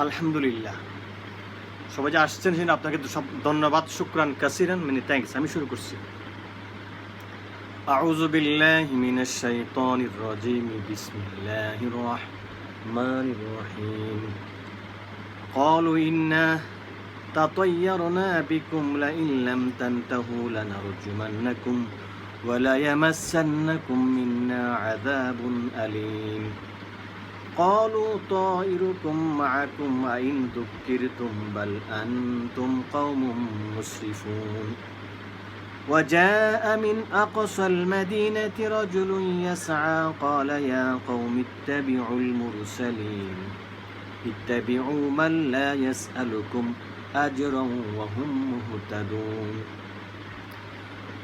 আলহামদুলিল্লাহ, সবাই যে আসছেন সেজন্য আপনাকে সব ধন্যবাদ, শুকরান কাসিরান, মানে থ্যাঙ্কস। আমি শুরু করছি। আউযু বিল্লাহি মিনাশ শাইতানির রাজিম, বিসমিল্লাহির রাহমানির রহিম। ক্বালু ইন্না তাতায়্যারনা বিকুম লাইন লাম তানতাহু লানারজুমান্নাকুম ওয়া লা ইয়ামাসসান্নাকুম মিন্না আযাবুন আলীম। قالوا طائركم معكم أئن ذكرتم بل أنتم قوم مسرفون وجاء من أقصى المدينة رجل يسعى قال يا قوم اتبعوا المرسلين اتبعوا من لا يسألكم أجرا وهم مهتدون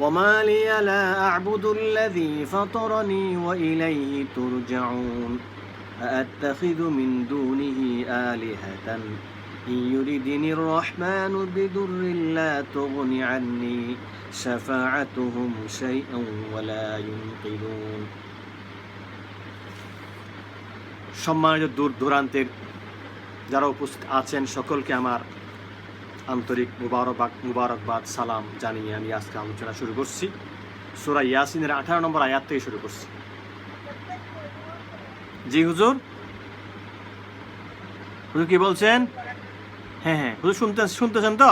وما لي لا أعبد الذي فطرني وإليه ترجعون أأتخذ من دونه آلهة إن يردني الرحمن بضر لا تغن عني شفاعتهم شيئا ولا ينقذون। সম্মানিত দূর দূরান্তের যারা উপস্থিত আছেন সকলকে আমার আন্তরিক মুবারকবাদ সালাম জানিয়ে আমি আজকে আলোচনা শুরু করছি। সূরা ইয়াসিনের 18 নম্বর আয়াত থেকে শুরু করছি। জি হুজুর, হুজুর কি বলছেন? হ্যাঁ, হুজুর শুনতেছেন তো?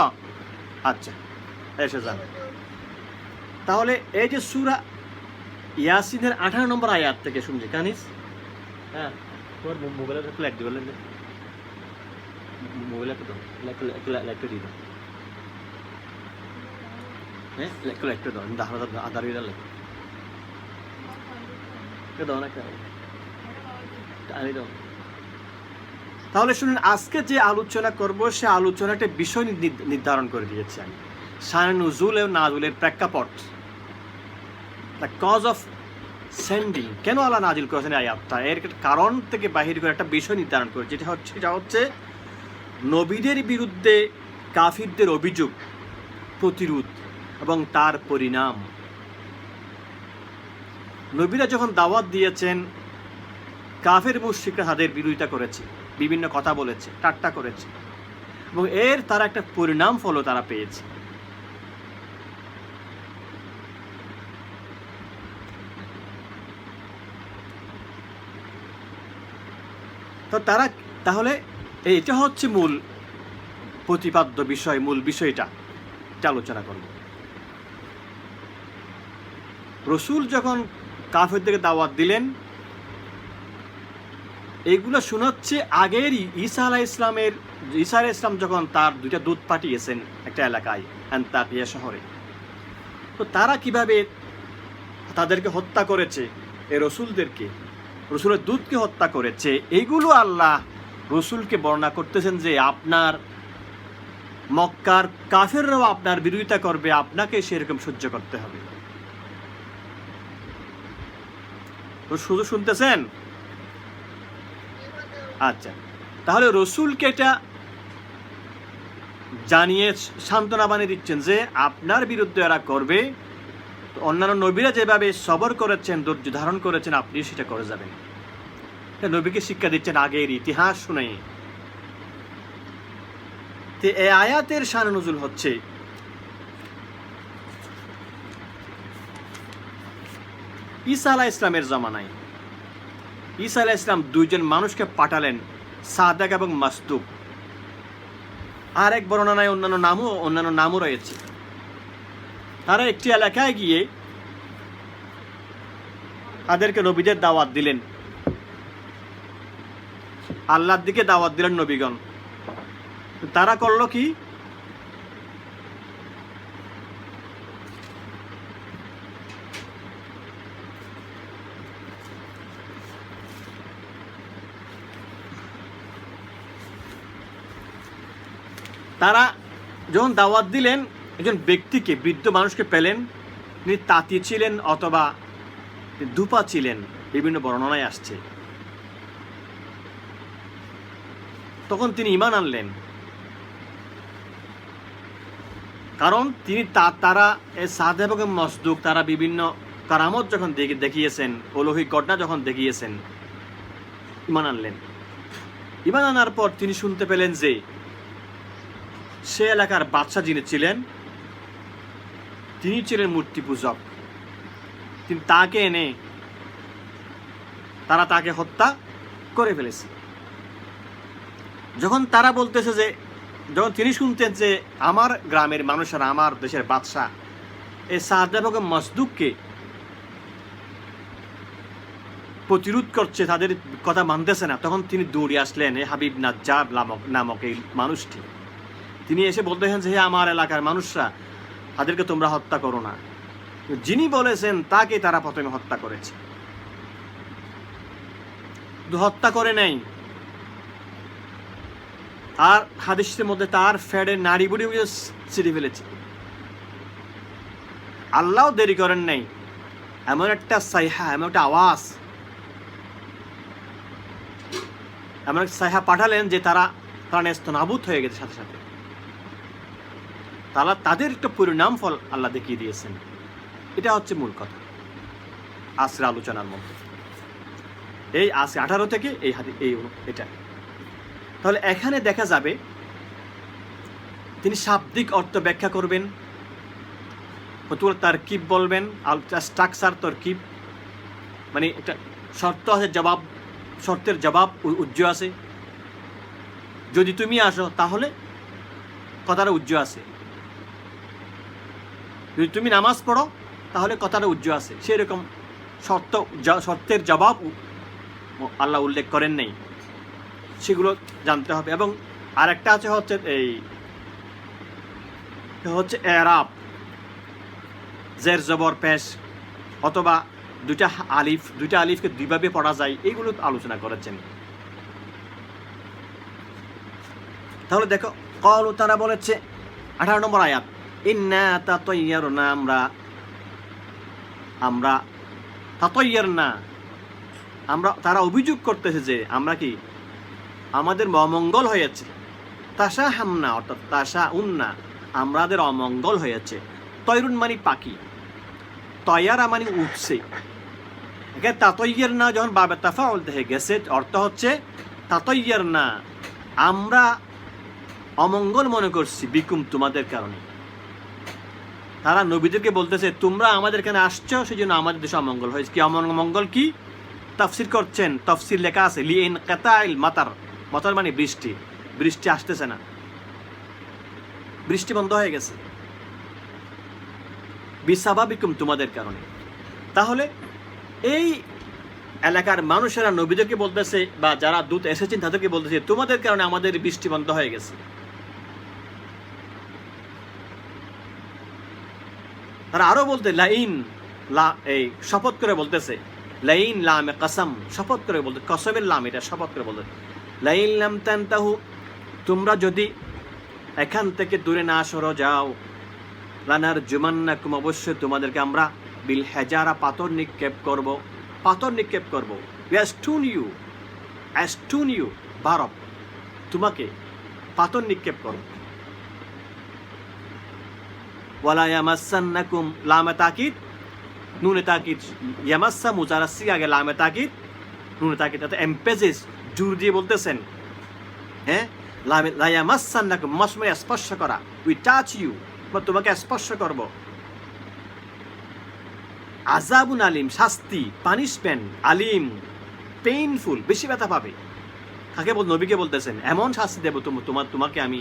আচ্ছা, এসে যান। তাহলে এই যে সূরা ইয়াসিনের 18 নম্বর আয়াত থেকে শুনছি কানিস। হ্যাঁ, তোমার মোবাইলে লাইট দিবেন, মোবাইলে একটু লাইটটা দিয়ে দাও। হ্যাঁ, লাইটটা দাও, আধার হয়ে গেলে দাও না। তাহলে শুনুন, আজকে যে আলোচনা করব সে আলোচনা একটা বিষয় নির্ধারণ করে দিয়েছি আমি। শানে নুজুল এবং নাজুলের প্রেক্ষাপট, দ্য কজ অফ সেন্ডিং, কেন আল্লাহ নাজিল করেছেন আয়াতটা, এর কারণ থেকে বাহির করে একটা বিষয় নির্ধারণ করে, যেটা হচ্ছে নবীদের বিরুদ্ধে কাফিরদের অভিযোগ, প্রতিরোধ এবং তার পরিণাম। নবীরা যখন দাওয়াত দিয়েছেন, কাফের মুশরিকরা তাদের বিরোধিতা করেছে, বিভিন্ন কথা বলেছে, ঠাট্টা করেছে, এবং এর তারা একটা পরিণাম ফলও তারা পেয়েছে। তো তাহলে এটা হচ্ছে মূল প্রতিপাদ্য বিষয়, মূল বিষয়টা আলোচনা করব। রাসূল যখন কাফেরদেরকে দাওয়াত দিলেন, এইগুলো শোনাচ্ছে আগেরই ঈসা আলাইহিস সালাম যখন তার 2টা দূত পাঠিয়েছেন একটা এলাকায়, আন্তাকিয়া শহরে। তো তারা কিভাবে তাদেরকে হত্যা করেছে, এই রসুলের দূতকে হত্যা করেছে, এইগুলো আল্লাহ রসুলকে বর্ণনা করতেছেন যে আপনার মক্কার কাফেররাও আপনার বিরোধিতা করবে, আপনাকে সেরকম সহ্য করতে হবে। তো শুধু শুনতেছেন? আচ্ছা, তাহলে রসুলকে এটা জানিয়ে সান্ত্বনা বানিয়ে দিচ্ছেন যে আপনার বিরুদ্ধে এরা করবে, তো অন্যান্য নবীরা যেভাবে সবর করেছেন, ধৈর্য ধারণ করেছেন, আপনি সেটা করে যাবেন। নবীকে শিক্ষা দিচ্ছেন আগের ইতিহাস শুনে। তো এই আয়াতের শানে নুজুল হচ্ছে ঈসা আলাইহিস সালামের জামানায়। ঈসা আলাইহিস সালাম 2জন মানুষকে পাঠালেন, সাদেক এবং মাসদুক। আর এক বর্ণনায় অন্যান্য নামও রয়েছে। তারা একটি এলাকায় গিয়ে তাদেরকে নবীদের দাওয়াত দিলেন, আল্লাহর দিকে দাওয়াত দিলেন নবীগণ। তারা করলো কি? তারা যখন দাওয়াত দিলেন, একজন ব্যক্তিকে, বৃদ্ধ মানুষকে পেলেন, তিনি তাঁতি ছিলেন অথবা ধূপা ছিলেন, বিভিন্ন বর্ণনায় আসছে। তখন তিনি ঈমান আনলেন, কারণ তারা সাদ এবং মসদুক তারা বিভিন্ন কারামত যখন দেখিয়েছেন, অলৌকিক ঘটনা যখন দেখিয়েছেন, ঈমান আনলেন। ঈমান আনার পর তিনি শুনতে পেলেন যে সে এলাকার বাদশাহ যিনি ছিলেন তিনি ছিলেন মূর্তি পূজক। তিনি তাকে এনে তারা তাকে হত্যা করে ফেলেছে। যখন তারা বলতেছে যে, যখন তিনি শুনতেন যে আমার গ্রামের মানুষেরা, আমার দেশের বাদশাহ এই সাদ এবং মসদুককে প্রতিরোধ করছে, তাদের কথা মানতেছে না, তখন তিনি দৌড়ে আসলেন এই হাবিব নাজ্জার নামক এই মানুষটি। তিনি এসে বলতেছেন যে হে আমার এলাকার মানুষরা, তাদেরকে তোমরা হত্যা করো না। যিনি বলেছেন তাকে তারা প্রথমে হত্যা করেছে, হত্যা করে নাই। আর হাদিসের মধ্যে তার ফেডের নাড়ি বুড়ি ছিঁড়ে ফেলেছে। আল্লাহ দেরি করেন নাই, এমন একটা সাইহা, এমন একটা আওয়াজ, এমন একটা সাইহা পাঠালেন যে তারা নেস্তনাবুদ হয়ে গেছে সাথে সাথে। তাদের একটা পরিণাম ফল আল্লাহ দেখিয়ে দিয়েছেন। এটা হচ্ছে মূল কথা আজকের আলোচনার মধ্যে, এই আজকে 18 থেকে এটা। তাহলে এখানে দেখা যাবে তিনি শাব্দিক অর্থ ব্যাখ্যা করবেন, তারকিব বলবেন, স্ট্রাকচার তরকিব, মানে একটা শর্ত আছে, জবাব, শর্তের জবাব উজ্জ আছে। যদি তুমি আসো তাহলে কথাটা উজ্জ আছে, যদি তুমি নামাজ পড়ো তাহলে কথাটা উজ্জ আছে। সেরকম শর্তের জবাব আল্লাহ উল্লেখ করেন নাই, সেগুলো জানতে হবে। এবং আরেকটা আছে হচ্ছে এরাব, জের জবর পেশ, অথবা দুইটা আলিফকে দুইভাবে পড়া যায়, এইগুলো আলোচনা করেছেন। তাহলে দেখো, কল তারা বলেছে 18 নম্বর আয়াত, ইন্না তাতাইয়ারনা, আমরা তাতাইয়ারনা, তারা অভিযোগ করতেছে যে আমরা কি, আমাদের অমঙ্গল হয়েছে। তাসা হামনা অর্থাৎ তাসা উন্না, আমাদের অমঙ্গল হয়েছে। তয়রুন মানে পাখি, তয়ারা মানে উঠছে। এখানে তাতইয়ার না যখন বাবে তাফাউল হয়ে গেছে, অর্থ হচ্ছে তাতইয়ার না, আমরা অমঙ্গল মনে করছি, বিকুম তোমাদের কারণে। তারা নবীদেরকে বলতেছে তোমরা আমাদের এখানে আসছো, সেই জন্য আমাদের দেশে অমঙ্গল হয়েছে। কি অমঙ্গল কি তাফসির করছেন, তাফসির লেখা আছে লিইন কাতাইল মাতার, মাতার মানে বৃষ্টি, বৃষ্টি আসতেছে না, বৃষ্টি বন্ধ হয়ে গেছে, বিসাবাবিকুম তোমাদের কারণে। তাহলে এই এলাকার মানুষেরা নবীদেরকে বলতেছে, বা যারা দূত এসেছেন তাদেরকে বলতেছে তোমাদের কারণে আমাদের বৃষ্টি বন্ধ হয়ে গেছে। তারা আরো বলতে এই শপথ করে বলতেছে, লাইন লামে কসম, শপথ করে বলতে, কসমের লাম, এটা শপথ করে বলতে, লাইন লাম তানতাহু, তোমরা যদি এখান থেকে দূরে না সরো যাও, লানার জুমান্নাকুম, অবশ্যই তোমাদেরকে আমরা বিল হেজারা, পাথর নিক্ষেপ করব, পাথর নিক্ষেপ করব। অ্যাস্টুন ইউ বারব, তোমাকে পাথর নিক্ষেপ করব। ওয়ালা ইয়ামাসান্নাকুম, লামে তাকিদ, নুনে তাকিদ, ইয়ামাসা মুজারাসি আগে লামে তাকিদ, নুনে তাকিদ, অর্থাৎ এমপেজিস জোর দিয়ে বলতেছেন, হ্যাঁ, লা ইয়ামাসান্নাকুম, মাসমে স্পর্শ করা, উই টাচ ইউ, তোমাকে স্পর্শ করব। আযাবুন আলিম, শাস্তি, পানিশমেন্ট, আলিম, পেইনফুল, বেশি ব্যথা পাবে। কাকে নবীকে বলতেছেন, এমন শাস্তি দেব তোমাকে আমি,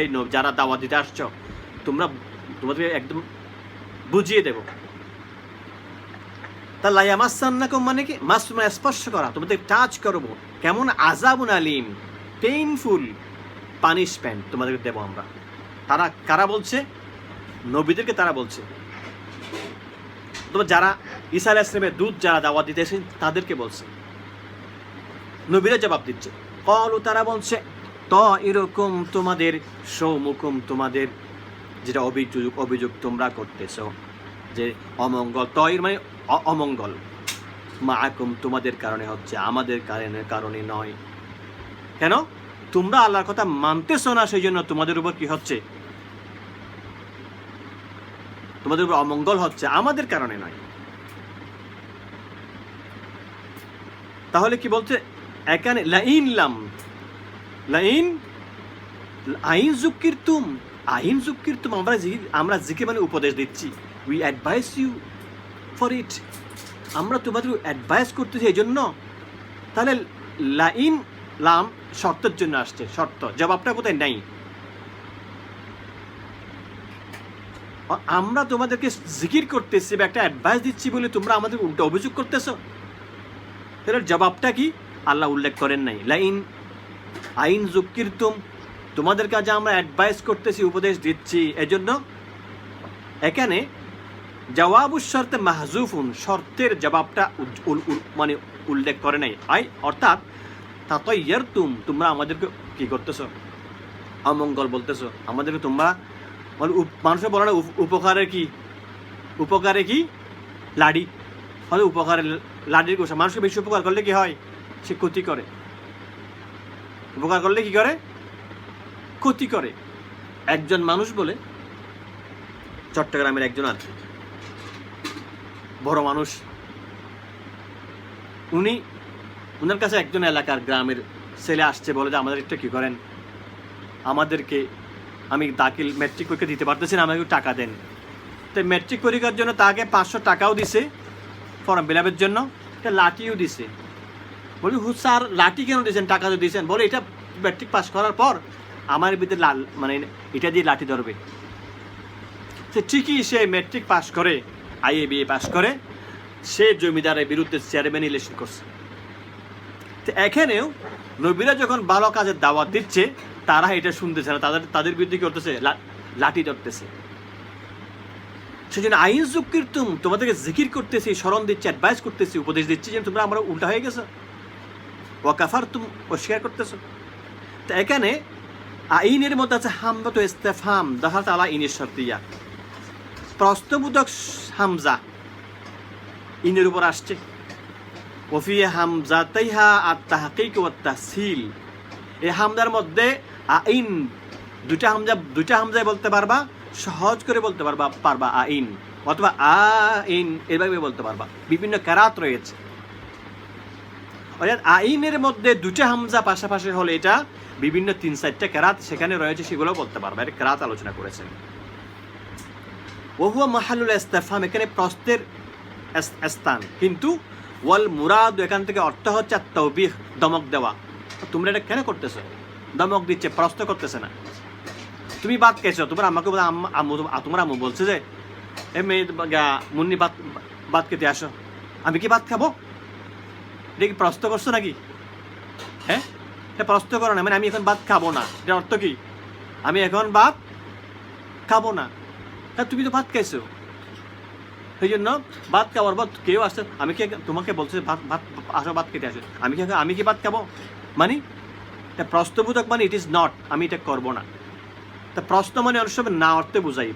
এই যারা দাওয়াত দিতে আসছো, তোমাদের একদম বুঝিয়ে দেব। তা লা ইয়ামাসান্নাকুম মানে কি, মাসমা স্পর্শ করা, তোমাদের টাচ করব। কেমন? আযাবুন আলিম, পেইনফুল পানিশমেন্ট তোমাদেরকে দেব আমরা। তারা কারা বলছে? নবীদেরকে তারা বলছে। তবে যারা ঈসা আলাইহিস সালামের দূত, যারা দাওয়াত দিতে এসেছেন তাদেরকে বলছে, নবীরা জবাব দিচ্ছে। কলু, তারা বলছে, ত এরকম তোমাদের সৌমুকুম, তোমাদের যেটা অভিযোগ তোমরা করতেছ যে অমঙ্গল, তয়ের মানে অমঙ্গল, মাআকুম তোমাদের কারণে হচ্ছে, আমাদের কারণে নয়। কেন? তোমরা আল্লাহর কথা মানতেছ না, সেই জন্য তোমাদের উপর কি হচ্ছে, তোমাদের উপর অমঙ্গল হচ্ছে, আমাদের কারণে নয়। তাহলে কি বলছে এখানে, লাইন লাম লাইন আইন যুক্কিরতুম, আইন যুক্কিরতুম, আমরা জিকির মানে উপদেশ দিচ্ছি, we advise you for it, আমরা তোমাদের অ্যাডভাইস করতেছি এই জন্য। তাহলে লাইন লাম শর্তের জন্য আসছে, শর্ত, জবাবটা কোথায় নাই। আমরা তোমাদেরকে জিকির করতেছি বা একটা অ্যাডভাইস দিচ্ছি বলে তোমরা আমাদের উল্টো অভিযোগ করতেছ, তাহলে জবাবটা কি আল্লাহ উল্লেখ করেন নাই। লাইন আইন যুক্কিরতুম, তোমাদের কাছে আমরা অ্যাডভাইস করতেছি, উপদেশ দিচ্ছি, এজন্য এখানে জওয়াবুশ শর্তে মাহজুফুন, শর্তের জবাবটা মানে উল্লেখ করে নাই। অর্থাৎ তাতায়্যারতুম, তোমরা আমাদেরকে কি করতেছো, অমঙ্গল বলতেছো আমাদেরকে, তোমরা মানে মানুষের বলে না উপকারে কি লাডি, হয়তো উপকারের লাডির গোসা, মানুষকে বেশি উপকার করলে কি হয়, সে ক্ষতি করে, উপকার করলে কি করে, ক্ষতি করে। একজন মানুষ বলে, চট্টগ্রামের একজন আছে বড় মানুষ, উনার কাছে একজন এলাকার গ্রামের ছেলে আসছে, বলে যে আমাদের একটা কী করেন, আমাদেরকে, আমি দাখিল ম্যাট্রিক পরীক্ষা দিতে পারতেছি না, আমাকে টাকা দেন। তো ম্যাট্রিক পরীক্ষার জন্য তাকে 500 টাকাও দিছে, ফর্ম ফিল আপের জন্য, একটা লাঠিও দিছে। বলি স্যার লাঠি কেন দিয়েছেন, টাকা তো দিয়েছেন? বলে এটা ম্যাট্রিক পাস করার পর আমার ভিতরে মানে এটা দিয়ে লাঠি ধরবে। সে ঠিকই সে ম্যাট্রিক পাস করে, IABA পাস করে, সে জমিদারের বিরুদ্ধে চেয়ারম্যান ইলেকশন করছে। তো এখানেও নবীরা যখন ভালো কাজের দাওয়াত দিচ্ছে, তারা এটা শুনতেছে না, তাদের বিরুদ্ধে কি করতেছে, লাঠি ধরতেছে। সেই জন্য আইন যুক্কিরতুম, তোমাদেরকে জিকির করতেছি, স্মরণ দিচ্ছি, অ্যাডভাইস করতেছি, উপদেশ দিচ্ছি যে তোমরা আমরা উল্টা হয়ে গেছো, ওয়াকাফারতুম, অস্বীকার করতেছো। তো এখানে আইনের মধ্যে আছে হামজাতু ইস্তিফহাম দাখালাত আলা ইনের শর্তিয়া, প্রশ্নবোধক হামজা ইনের উপর আসছে। ওফি হামজাতাইহা আত-তাহকিক ওয়া তাসহিল, এই হামজার মধ্যে আইন দুইটা হামজায় বলতে পারবা, সহজ করে বলতে পারবা আইন, অথবা আইন এভাবে বলতে পারবা। বিভিন্ন কেরাত রয়েছে, অর্থাৎ আইনের মধ্যে দুটা হামজা পাশাপাশি হলে এটা বিভিন্ন 3-4টা কেরাত সেখানে রয়েছে, সেগুলো বলতে পারবা। এটা কেরাত আলোচনা করেছেন। ওহুয়া মাহালুল ইস্তিফহাম, এখানে প্রশ্নের স্থান, কিন্তু ওয়াল মুরাদ, এখান থেকে অর্থ হচ্ছে তাওবিহ, দমক দেওয়া। তোমরা এটা কেন করতেছো, দমক দিচ্ছে, প্রশ্ন করতেছে না। তুমি ভাত খেয়েছো, তোমার আমাকে তোমার আম্মু বলছে যে এ মেয়ে মুন্নি ভাত খেতে আসো, আমি কি ভাত খাবো? এটা কি প্রশ্ন করছো নাকি? হ্যাঁ, এটা প্রশ্ন করো না, মানে আমি এখন ভাত খাবো না, এটার অর্থ কি, আমি এখন ভাত খাবো না। হ্যাঁ, তুমি তো ভাত খাইছো, সেই জন্য ভাত খাওয়ার পর কেউ আসছে, আমি কি তোমাকে বলছে ভাত আসো, ভাত খেতে আসো, আমি কি ভাত খাবো, মানে এটা প্রশ্নবোধক, মানে ইট ইজ নট, আমি এটা করবো না। তা প্রশ্ন মানে অনেক সময় না অর্থে বুঝাই।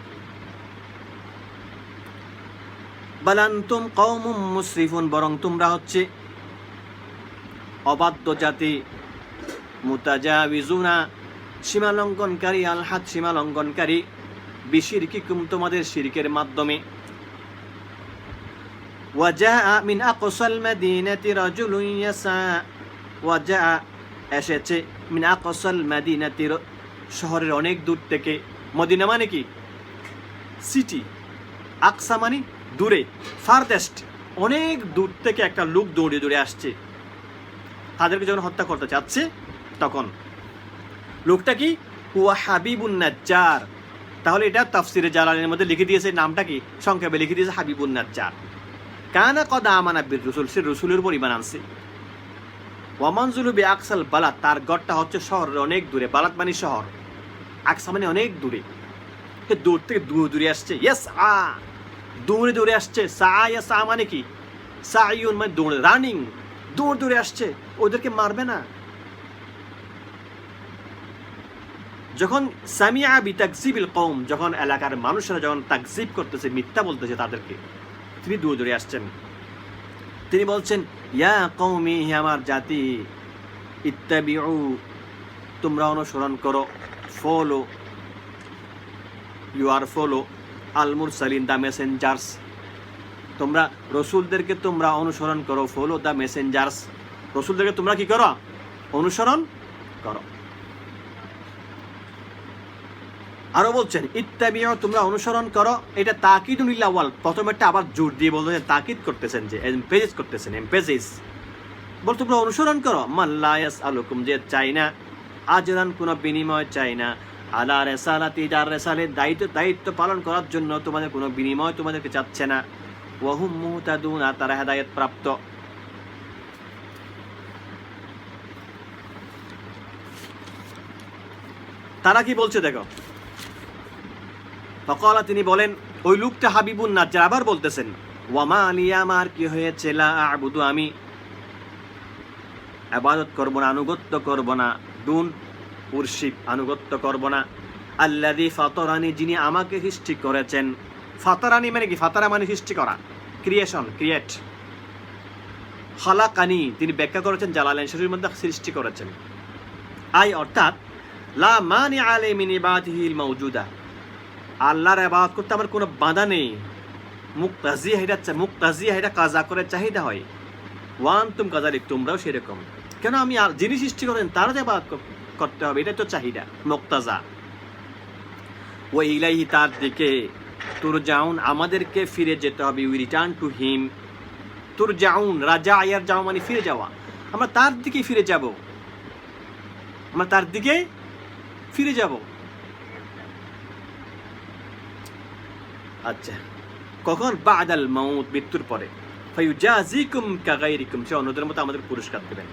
বালান্তুম কওমুম মুসরিফুন, বরং তোমরা হচ্ছে অবাধ্য জাতি, মুতাজাবিজুনা, সীমালঙ্ঘনকারী, আল হাদ, সীমালঙ্ঘনকারী, বিশিরকিকুম, তোমাদের শিরকের মাধ্যমে। ওয়াজাআ মিন আকসাল মাদিনাতি রাজুলুন ইয়াসা, ওয়াজাআ এসেছে, মিন আকসাল মাদিনাতি, শহরের অনেক দূর থেকে, মদিনা মানে কি সিটি, আকসা মানে দূরে, ফারদেস্ট, অনেক দূর থেকে একটা লোক দৌড়ে আসছে। তাদেরকে যখন হত্যা করতে চাচ্ছে, তখন লোকটা কি, হুয়া হাবিবুন নাজ্জার। তাহলে এটা তাফসিরে জালালের মধ্যে লিখে দিয়েছে, নামটা কি সংক্ষেপে লিখে দিয়েছে হাবিবুন নাজ্জার। কানা কদ আমানা বির রসুল, সে রসুলের উপর ঈমান আনছে। ওয়ামানজুলু বি আকসাল বালাদ, তার গড়টা হচ্ছে শহরের অনেক দূরে, বালাদ মানে শহর, আকসা মানে অনেক দূরে, দূর থেকে দূরে আসছে। ইয়েস দূরে আসছে। সা মানে কি, সাইউন মানে দৌড়ে, রানিং, দূরে আসছে, ওদেরকে মারবে না। যখন সামিআ বিতাকযিবিল কওম, যখন এলাকার মানুষরা যখন তাকযিব করতেছে, মিথ্যা বলতেছে তাদেরকে, তিনি দূরে আসছেন। তিনি বলছেন, ইয়া কওমি, হে আমার জাতি, ইত্তাবিউ, তোমরা অনুসরণ করো, ফলো, ইউ আর ফলো, আল মুরসালিন, দ্য মেসেঞ্জার্স, তোমরা রসুলদেরকে তোমরা অনুসরণ করো, ফলো দ্য মেসেঞ্জার্স, রসুলদেরকে তোমরা কি করো, অনুসরণ করো। আরো বলছেন ইত্তাবিউ, তোমরা অনুসরণ করো। এটা তাকিদুল আউয়াল, প্রথমেরটা আবার জোর দিয়ে বলতেছেন, তাকিদ করতেছেন, যে এমফেসিস করতেছেন, এমফেসিস বল তোমরা অনুসরণ করো। মাল্লা ইয়াসআলুকুম, যে চাই না আজরান, কোনো বিনিময় চাই না, আলা রিসালাতি, যার রিসালাতের দায়িত্ব পালন করার জন্য তোমাদের কোনো বিনিময় তোমাদেরকে চাচ্ছে না। ওয়া হুম মুহতাদুন, আর তারা হেদায়েত প্রাপ্ত। তারা কি বলছে দেখো, ফাকালা, তিনি বলেন, ওই লোকটা হাবিবুন নাজ্জার আবার বলতেছেন, ওয়ামা আলিয়া, আমার কি হয়েছে, লা আবুদু, আমি ইবাদত করব না, আনুগত্য করব না, দুন উরশিপ, আনুগত্য করব না, আল্লাযী ফাতারানি, যিনি আমাকে সৃষ্টি করেছেন। ফাতারানি মানে কি? ফাতারা মানে সৃষ্টি করা, ক্রিয়েশন, ক্রিয়েট। খালাকানি, তিনি ব্যাখ্যা করেছেন জালালাইন শরীফের মধ্যে, সৃষ্টি করেছেন। আই অর্থাৎ লা মানি আলাই মিন ইবাদিহিল মাওজুদা, আল্লাহর ইবাদত করতে আমার কোনো বাধা নেই। মুক্তাজিয়া, এটা কাজা করে চাহিদা হয়। ওয়ান্তুম কাযালিক, তোমরাও সেরকম। কেন? আমি যিনি সৃষ্টি করেন তারা যে ইবাদত করতে হবে, এটা তো চাহিদা, মুক্তাজা। ওয়া ইলাইহি, তার দিকে, তুরজাউন, আমাদেরকে ফিরে যেতে হবে। We return to him. তুরজাউন, রাজা আয়ার যাও মানে ফিরে যাওয়া, আমরা তার দিকে ফিরে যাব, আমরা তার দিকে ফিরে যাব। আচ্ছা, কখন? বাদাল মাউত, মৃত্যুর পরে। ফায়ুজাজিকুম কাগাইরিকুম, সে অন্যদের মতো আমাদের পুরস্কার দেবেন।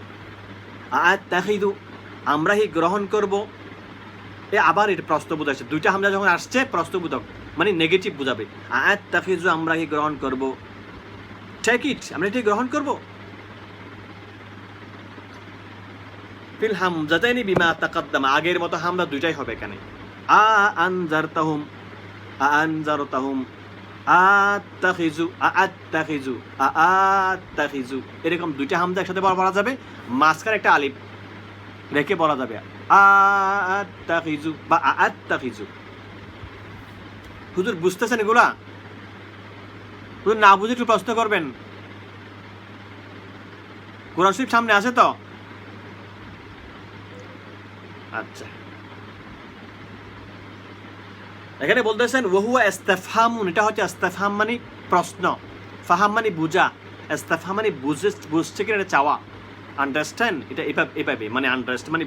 আতাখিদু, আমরা হি গ্রহণ করব। আবার এটা প্রশ্নবোধক আসছে, দুইটা হামলা যখন আসছে প্রশ্নবোধক মানে নেগেটিভ বোঝাবে। আতাখিজু, আমরা হি গ্রহণ করব। টেক ইট, আমরা এটি গ্রহণ করব। ফিল হামজাতাইনি বিমা তাকাদ্দামা, আগের মতো হামলা দুইটাই হবে এখানে। আনজারতাহুম, আনজারতাহুম, আত্তাখিজু, আত্তাখিজু, আত্তাখিজু, এরকম দুইটা হামজা একসাথে বলা যাবে, মাঝখানে একটা আলিফ রেখে বলা যাবে, আত্তাখিজু বা আত্তাখিজু। হুজুর বুঝতেছেন এগুলা? হুজুর না বুঝে একটু প্রশ্ন করবেন। কোরআন শরীফ সামনে আছে তো? আচ্ছা, এখানে বলতেছেন ওহুয়া ইস্তিফহামুন, এটা হচ্ছে ইস্তিফহাম মানে প্রশ্ন, ফাহাম মানে বুঝা, ইস্তিফহাম মানে বুঝছে কিনা এটা চাওয়া, আন্ডারস্ট্যান্ড, এটা এভাবে মানে আন্ডারস্ট্যান্ড মানে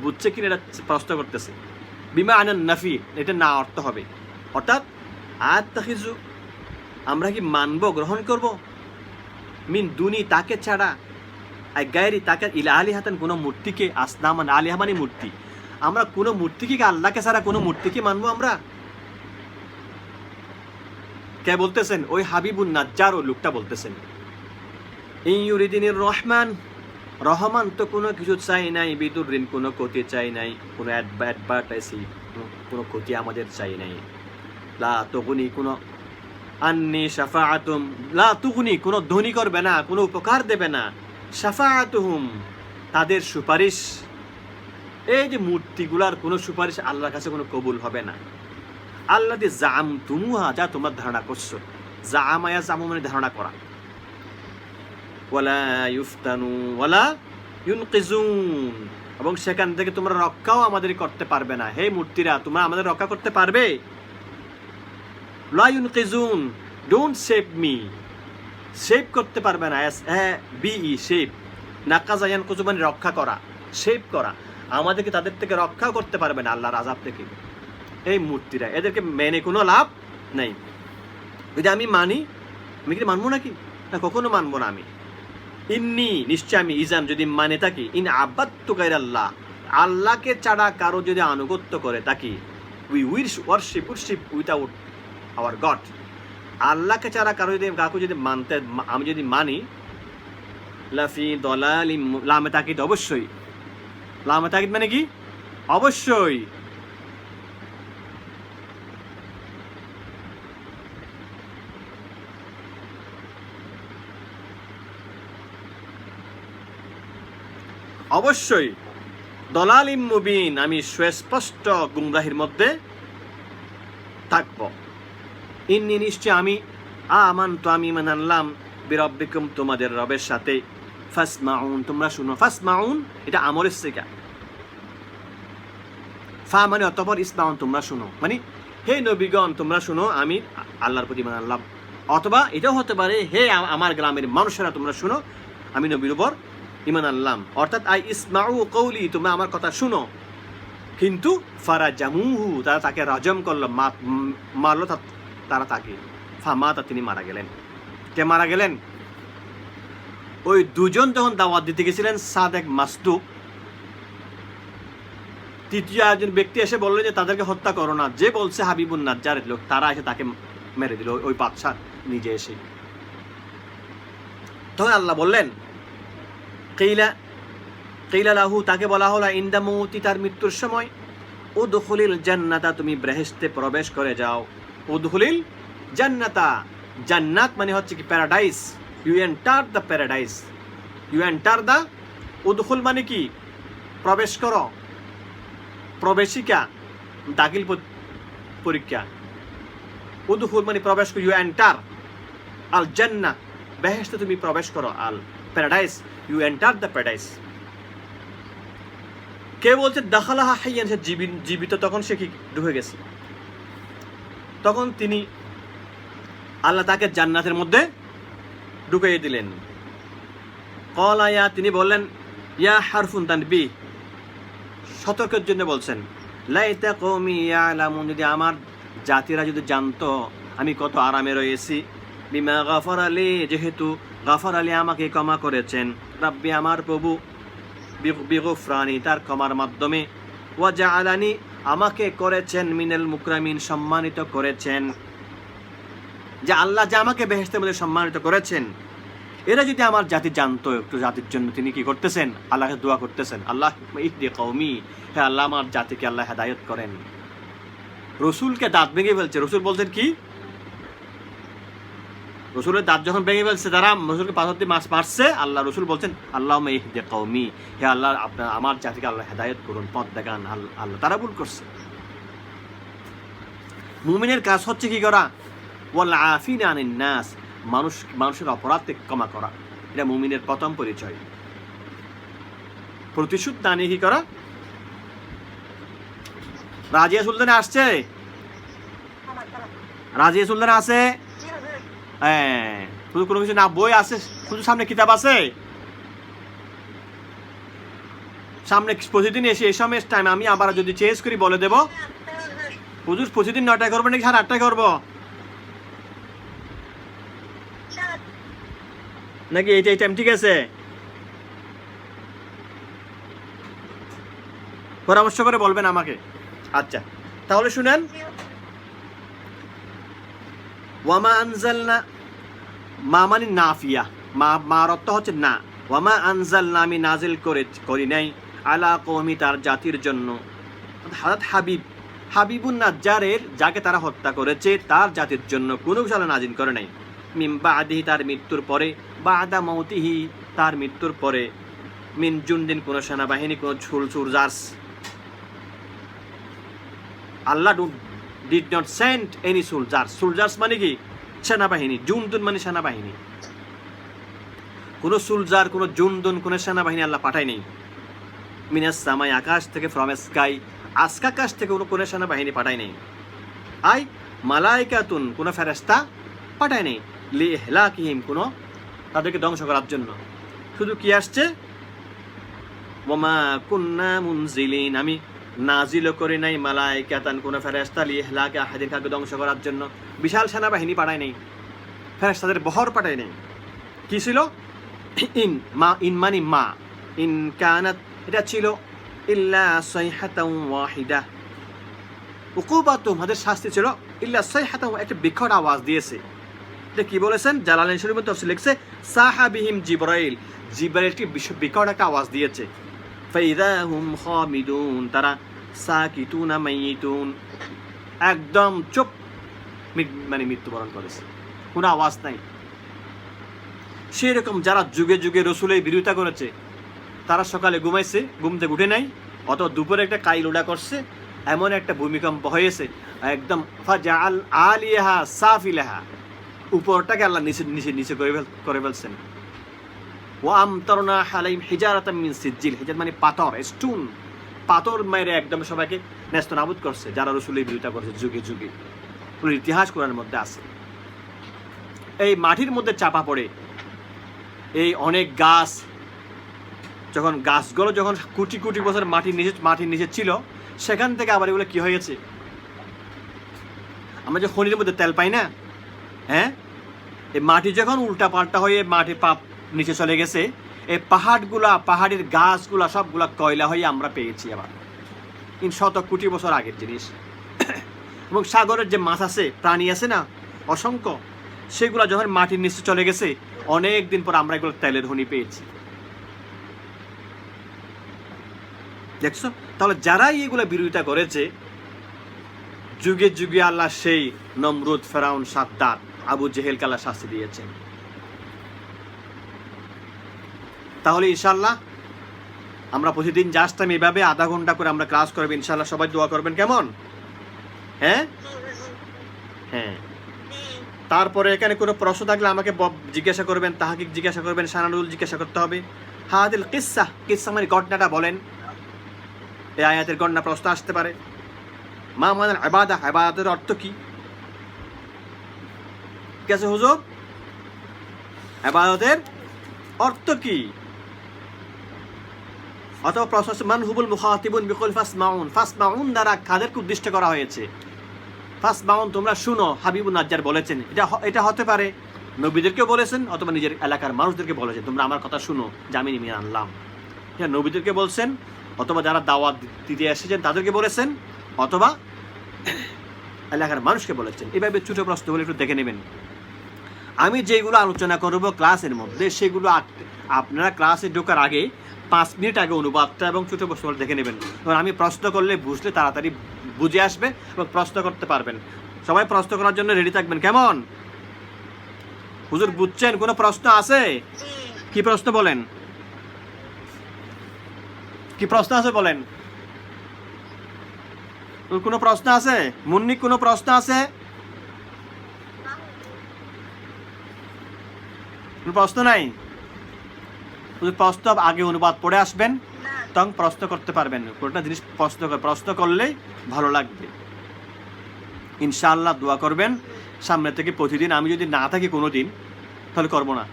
বুঝছে কিনা এটা প্রশ্ন করতেছে। বিমা আনান নাফি, এটা না অর্থ হবে। অর্থাৎ আত্তাখিজু, আমরা কি মানব, গ্রহণ করব, মিন দুনি, তাকে ছাড়া, আর গায়রি, তাকে, ইলা আলিহাতান, কোনো মূর্তিকে, আসনামান, আলিহা মানে মূর্তি, আমরা কোনো মূর্তিকে, আল্লাহকে ছাড়া কোনো মূর্তিকে মানবো আমরা? কে বলতেছেন? ওই হাবিবুন নাজ্জার, ওই লোকটা বলতেছেন। ইউরিদিনির রহমান, রহমান তো কোনো কিছু চাই নাই, বিদুরিন, কোনো ক্ষতি চাই নাই, কোনো অ্যাডভার্টাইজি, কোনো ক্ষতি আমাদের চাই নাই। লা তুগনি, কোনো আন্নি শাফাআতুম, লা তুগনি, কোনো ধ্বনি করবে না, কোনো উপকার দেবে না, শাফাআতুহুম, তাদের সুপারিশ, এই যে মূর্তিগুলার কোনো সুপারিশ আল্লাহর কাছে কোনো কবুল হবে না। আল্লাহ দিয়ে জাম তুমুহা, যা তোমরা ধারণা করছো, জামায়া জামু মানে ধারণা করা। ওয়ালা ইউফতানু ওয়ালা ইউনকিজুন, এবং সেখান থেকে তোমরা রক্ষাও আমাদের করতে পারবে না। হে মূর্তিরা, তোমরা আমাদের রক্ষা করতে পারবে? লা ইউনকিজুন, ডোন্ট সেভ মি, সেভ করতে পারবে না। বিই সেভ, নাকাজা ইয়ানকুজু মানে রক্ষা করা, সেভ করা, আমাদেরকে তাদের থেকে রক্ষাও করতে পারবে না আল্লাহর আযাব থেকে। এই মূর্তিরা, এদেরকে মেনে কোনো লাভ নেই। যদি আমি মানি, আমি কি মানবো নাকি? না, কখনো মানবো না আমি। ইন্নি, নিশ্চয় আমি, ইজান, যদি মানে থাকি, ইন আবাদতু গায়রাল্লাহ, আল্লাহকে ছাড়া কারো যদি আনুগত্য করে থাকি, we warship without hour god, আল্লাহকে ছাড়া কাউকে যদি মানতে, আমি যদি মানি, লাফি দলালিম, লামে তাকিদ, অবশ্যই, লামে তাকিদ মানে কি? অবশ্যই। অবশ্যই দলালিম মুবিন, আমি সুস্পষ্ট গুমরাহির মধ্যে থাকব। ইন্নি, নিশ্চয় আমি, আমানতু, আমি ঈমান আনলাম, বিরব্বিকুম, তোমাদের রবের সাথে, ফাসমাউন, তোমরা শুনো। ফাসমাউন এটা আমরের সিগা, ফা মানে অতঃপর ইসমাউন তোমরা শুনো, মানে হে নবীগণ তোমরা শুনো আমি আল্লাহর প্রতি ঈমান আনলাম। অথবা এটাও হতে পারে হে আমার গ্রামের মানুষেরা তোমরা শুনো আমি নবীর উপর ঈমান আনলাম। অর্থাৎ আই ইসমাউ কওলি তোমরা আমার কথা শুনো। কিন্তু ফারাজামুহু তারা তাকে রাজম করলো, মারলো তারা তাকে। ফামাতা তিনি মারা গেলেন। কে মারা গেলেন? ওই দুজন যখন দাওয়াত দিতে গেছিলেন সাদেক মাসদুক, তৃতীয় একজন ব্যক্তি এসে বললো যে তাদেরকে হত্যা করো না, যে বলছে হাবিবুন নাজ্জারের লোক, তারা এসে তাকে মেরে দিল ওই বাদশাহ নিজে এসে। তখন আল্লাহ বললেন কিলা লাহু তাকে বলা হলো ইনদা মৌতি তার মৃত্যুর সময় উদখুলিল জান্নাতা তুমি বেহেশতে প্রবেশ করে যাও। উদখুলিল জান্নাতা, জান্নাত মানে হচ্ছে কি paradise. You enter the paradise, you enter the, উদখুল মানে কি প্রবেশ করো, প্রবেশিকা দাখিল পরীক্ষা। উদখুল মানে প্রবেশ করো, ইউ এন্টার আল জান্নাহ বেহেশতে তুমি প্রবেশ করো, আল paradise you enter the paradise. কে বলছে দাখালাহা হাইয়ান, সে জীবিত, তখন সে কি ঢুকে গেছে। তখন তিনি আল্লাহ তাকে জান্নাতের মধ্যে ঢুকিয়ে দিলেন। ক্বালা ইয়া তিনি বললেন ইয়া হারফুন তানবিহ, সতর্কের জন্য বলছেন। লাইতা কওমি ইয়ালামুন, যদি আমার জাতিরা যদি জানতো আমি কত আরামে রয়েছি। বিমা গাফারা লি, যেহেতু গাফার আলী আমাকে ক্ষমা করেছেন। রাব্বি আমার প্রভু, বিগুফরানি তার ক্ষমার মাধ্যমে। ওয়া জাআলানি আমাকে করেছেন মিনাল মুকরামিন সম্মানিত করেছেন। যে আল্লাহ যে আমাকে বেহেশতের মধ্যে সম্মানিত করেছেন, এরা যদি আমার জাতি জানতো, একটু জাতির জন্য তিনি কি করতেছেন? আল্লাহকে দোয়া করতেছেন, আল্লাহ ইহদি কওমি, হে আল্লাহ আমার জাতিকে আল্লাহ হেদায়েত করেন। রসুলকে দাঁত ভেঙে ফেলছে। রসুল বলছেন কি? রসুলের দাঁত যখন ভেঙে ফেলছে, তারা রসুলকে পাথর দিয়ে মারছে, আল্লাহ রসুল বলছেন আল্লাহুম্মা ইহদি কওমি, হে আল্লাহ আপনার আমার জাতিকে আল্লাহ হেদায়েত করুন, পথ দেখান আল্লাহ। তারা ভুল করছে। মুমিনের কাজ হচ্ছে কি করা? ওয়াল আফিনা আনিন নাস, মানুষের অপরাধকে ক্ষমা করা। এটা মুমিনের প্রথম পরিচয়। প্রতিশোধ না নিয়ে কি করা? রাজিয়া সুলতানে আসছে, রাজিয়া সুলতানে আছে, হ্যাঁ, শুধু কোনো কিছু না, বই আছে, শুধু সামনে কিতাব আছে, সামনে প্রতিদিন এসে এই সময় টাইম আমি আবার যদি চেঞ্জ করি বলে দেব। হুজুর প্রতিদিন 9টায় করবো নাকি 8টায় করবো, নাকি এইটাই টাইম ঠিক আছে? পরামর্শ করে বলবেন আমাকে। আচ্ছা তাহলে শুনেন, ওয়ামা আনজালনা, মা মানে নাফিয়া, মার অর্থ হচ্ছে না। ওয়ামা আনজালনা আমি নাজিল করি নাই আলা কওমি তার জাতির জন্য। হযরত হাবিবুন নাজ্জারের যাকে তারা হত্যা করেছে তার জাতির জন্য কোনো বিষয় নাজিল করে নাই। মিন বাদিহি তার মৃত্যুর পরে, বাদা মৌতিহি তার মৃত্যুর পরে, মিন জুনদিন কোন সেনাবাহিনী, কোন soldiers. Allah did not send any soldiers. Soldiers মানে কি? সেনাবাহিনী। জুনদুন মানে সেনাবাহিনী। কোন সোলজার, কোন জুনদুন, কোন সেনাবাহিনী আল্লাহ পাঠায় নেই। মিনাস সামাই আকাশ থেকে, ফ্রম স্কাই আকাশ থেকে কোন সেনাবাহিনী পাঠায় নেই। আই মালাইকাতুন কোন ফেরেশতা পাঠায় নেই। লি ইহলাকিহিম কোন তাদেরকে ধ্বংস করার জন্য। শুধু কি আসছে? ওয়ামা কুন্না মুনজিলিন আমি নাজিল করে নাই মালাইকাতান কোন ফেরেশতা লি ইহলাকি আহাদিন কাউকে ধ্বংস করার জন্য। বিশাল সেনাবাহিনী পাঠায় নেই, ফেরেশতাদের বহর পাঠায় নেই। কি ছিল? ইন মানি মা, ইন কানাত এটা ছিল ইল্লা সাইহাতান ওয়াহিদা, উকুবাতুম হাদের শাস্তি ছিল ইল্লা সাইহাতান, একটা বিকট আওয়াজ দিয়েছে। এটা কি বলেছেন? জালালাইন শরীফের তাফসীর লিখছে সাহাবিহিম জিবরাইল, জিবরাইল একটি বিকট একটা আওয়াজ দিয়েছে। ফাইদা হুম খামিদুন তারা সাকিতুনা মাইয়িতুন একদম চুপ, মানে মৃত্যুবরণ করেছে, কোনো আওয়াজ নাই। সেরকম যারা যুগে যুগে রসুলের বিরোধিতা করেছে তারা সকালে ঘুমাইছে, ঘুম থেকে উঠে নাই, অথবা দুপুরে একটা কাইলুলা করছে, এমন একটা ভূমিকম্প হয়েছে একদম ফাজাআল আলিয়াহা সাফিলাহা, উপরটাকে আল্লাহ নিচে নিচে নিচে করে ফেলছেন। ওয়া আমতারনা আলাইহিম হিজারাতাম মিন সিজিল, হিজার মানে পাথর, স্টোন, পাথর মেরে একদম সবাইকে নেস্তনাবুদ করছে যারা রসুলের বিরোধিতা করছে যুগে যুগে। ওগুলোর ইতিহাস কোরআনের মধ্যে আছে। এই মাটির মধ্যে চাপা পড়ে এই অনেক গাছ, যখন গাছগুলো যখন কোটি কোটি বছর মাটির নিচে ছিল, সেখান থেকে আবার এগুলো কি হয়েছে, আমরা যে খনির মধ্যে তেল পাই না, হ্যাঁ, এই মাটি যখন উল্টা পাল্টা হয়ে মাটির পাপ নিচে চলে গেছে, এই পাহাড়ের গাছগুলা সবগুলা কয়লা হয়ে আমরা পেয়েছি আবার, শত কোটি বছর আগের জিনিস। এবং সাগরের যে মাছ আছে, প্রাণী আছে না অসংখ্য, সেগুলা যখন মাটির নিচে চলে গেছে, অনেক দিন পর আমরা এগুলো তেলের খনি পেয়েছি। দেখছো? তাহলে যারাই এগুলো বিরোধিতা করেছে, যুগে যুগে আল্লাহ সেই নমরুদ, ফেরাউন, সাদ্দাত, আবু জেহেলকে আল্লাহ শাস্তি দিয়েছেন। তাহলে ইনশাল্লাহ আমরা প্রতিদিন জাস্ট টাইম এভাবে আধা ঘন্টা করে আমরা ক্লাস করবো ইনশাল্লাহ। সবাই দোয়া করবেন, কেমন? হ্যাঁ হ্যাঁ। তারপরে এখানে কোনো প্রশ্ন থাকলে আমাকে জিজ্ঞাসা করবেন, তাহাকিক জিজ্ঞাসা করবেন, সানানুল জিজ্ঞাসা করতে হবে। হাদিল কিসসা, কিসসা মানে ঘটনাটা বলেন। এই আয়াতের ঘটনা প্রশ্ন আসতে পারে। মা মানে ইবাদা, ইবাদতের অর্থ কি? কেসে হুজুর, ইবাদতের অর্থ কি? অথবা প্রশ্ন মান হুবুল মুখাতিবুন বিকুল ফাসমাউন, ফাসমাউন দ্বারা কাদেরকে উদ্দিষ্ট করা হয়েছে? ফাসমাউন, তোমরা শুনো, হাবিবুন নাজ্জার বলেছেন। এটা হতে পারে নবীদেরকেও বলেছেন, অথবা নিজের এলাকার মানুষদেরকে বলেছেন, তোমরা আমার কথা শুনো যে আমি নিয়ে আনলাম। এটা নবীদেরকে বলছেন, অথবা যারা দাওয়াত দিতে এসেছেন তাদেরকে বলেছেন, অথবা এলাকার মানুষকে বলেছেন। এভাবে ছোট প্রশ্নগুলো একটু দেখে নেবেন। আমি যেগুলো আলোচনা করব ক্লাসের মধ্যে, সেগুলো আপনারা ক্লাসে ঢোকার আগে 5 মিনিট আগে অনুবাদটা এবং ছোট প্রশ্নগুলো দেখে নেবেন। কারণ আমি প্রশ্ন করলে বুঝলে তাড়াতাড়ি বুঝে আসবে এবং প্রশ্ন করতে পারবেন। সবাই প্রশ্ন করার জন্য রেডি থাকবেন, কেমন? হুজুর বুঝছেন? কোনো প্রশ্ন আছে? কি প্রশ্ন বলেন? কি প্রশ্ন আছে বলেন? কোনো প্রশ্ন আছে? মুন্নি, কোনো প্রশ্ন আছে? প্রশ্ন নাই? প্রশ্ন আগে অনুবাদ পড়ে আসবেন, তখন প্রশ্ন করতে পারবেন। কোনটা জিনিস প্রশ্ন করলেই ভালো লাগবে। ইনশাআল্লাহ দোয়া করবেন সামনে থেকে প্রতিদিন। আমি যদি না থাকি কোনো দিন, তাহলে করবো না।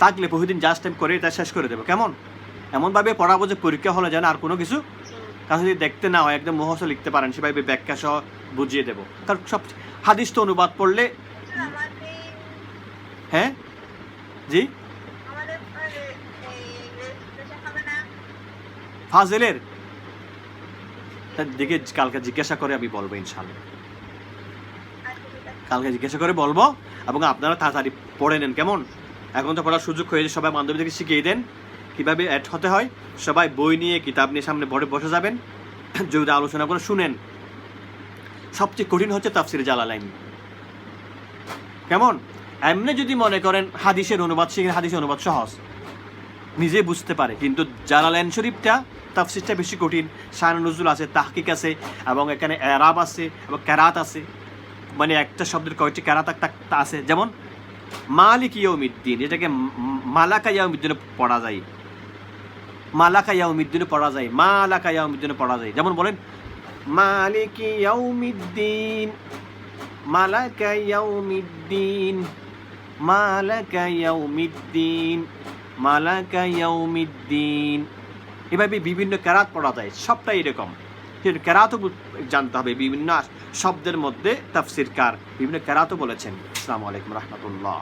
থাকলে প্রতিদিন জাস্ট টাইম করে এটা শেষ করে দেবো, কেমন? এমনভাবে পড়াবো যে পরীক্ষা হলে যেন আর কোনো কিছু কাছে যদি দেখতে না হয়, একদম মুখস্থ লিখতে পারেন, সেভাবে ব্যাখ্যা সহ বুঝিয়ে দেবো। কারণ সব হাদিস তো অনুবাদ পড়লে, হ্যাঁ জি, ফাজেলের দিকে কালকে জিজ্ঞাসা করে আমি বলবো ইনশাআল্লাহ। কালকে জিজ্ঞাসা করে বলবো, এবং আপনারা তাড়াতাড়ি পড়ে নেন, কেমন? এখন তো পড়ার সুযোগ হয়েছে, সবাই বান্ধবীদেরকে শিখিয়ে দেন কীভাবে অ্যাড হতে হয়। সবাই বই নিয়ে, কিতাব নিয়ে সামনে বসে যাবেন, যদি আলোচনা করে শুনেন। সবচেয়ে কঠিন হচ্ছে তাফসির জালালাইন, কেমন? এমনি যদি মনে করেন হাদিসের অনুবাদ শিখে, হাদিসের অনুবাদ সহজ, নিজে বুঝতে পারে, কিন্তু জালালাইন শরীফটা তাফসিরটা বেশি কঠিন। শান নজুল আছে, তাহকিক আছে, এবং এখানে এরাব আছে এবং কেরাত আছে। মানে একটা শব্দের কয়েকটি কেরাত আছে। যেমন মালিক ইয়াউমিদ্দিন, এটাকে মালাকা ইয়াউমিদ্দিনে পড়া যায়, মালাকা ইয়াউমিদ্দিনে পড়া যায়, মালাকা ইয়াউমিদ্দিনে পড়া যায়। যেমন বলেন মালিক ইয়াউমিদ্দিন, মালাকা ইয়াউমিদ্দিন, মালাকা ইয়াউমিদ্দিন, মালাকা ইয়াউমিদ্দিন। এভাবে বিভিন্ন কেরাত পড়া যায়, সবটাই এরকম। কেরাতও জানতে হবে, বিভিন্ন শব্দের মধ্যে তাফসিরকার বিভিন্ন কেরাতও বলেছেন। আসসালামু আলাইকুম রহমতুল্লাহ।